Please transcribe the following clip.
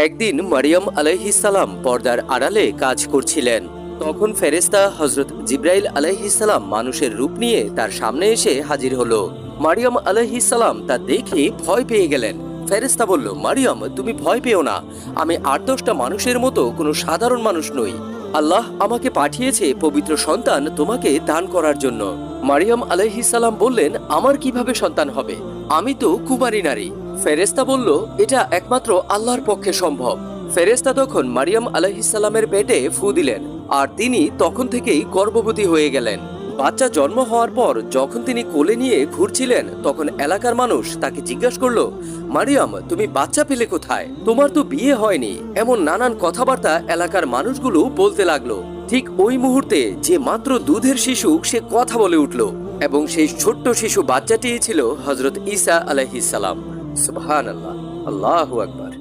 একদিন মারিয়াম আলাইহিস সালাম পর্দার আড়ালে কাজ করছিলেন। তখন ফেরেশতা হযরত জিবরাইল আলাইহিস সালাম মানুষের রূপ নিয়ে তার সামনে এসে হাজির হলো। মারিয়াম আলাইহিস সালাম তা দেখে ভয় পেয়ে গেলেন। ফেরেশতা বলল, মারিয়াম, তুমি ভয় পেও না, আমি ৮-১০টা মানুষের মতো কোনো সাধারণ মানুষ নই। আল্লাহ আমাকে পাঠিয়েছে পবিত্র সন্তান তোমাকে দান করার জন্য। মারিয়াম আলাইহিস সালাম বললেন, আমার কিভাবে সন্তান হবে? আমি তো কুমারী নারী। ফেরেশতা বলল, এটা একমাত্র আল্লাহর পক্ষে সম্ভব। ফেরেশতা তখন মারিয়াম আলাইহিস সালামের পেটে ফু দিলেন, আর তিনি তখন থেকেই গর্ভবতী হয়ে গেলেন। বাচ্চা জন্ম হওয়ার পর যখন তিনি কোলে নিয়ে ঘুরছিলেন, তখন এলাকার মানুষ তাকে জিজ্ঞাসা করলো, মারিয়াম, তুমি বাচ্চা পেলে কোথায়? তোমার তো বিয়ে হয়নি। এমন নানান কথাবার্তা এলাকার মানুষগুলো বলতে লাগলো। ঠিক ওই মুহূর্তে যে মাত্র দুধের শিশু, সে কথা বলে উঠল, এবং সেই ছোট্ট শিশু বাচ্চাটিই ছিল হযরত ঈসা আলাইহিস সালাম। সুবহানাল্লাহ, আল্লাহু আকবার।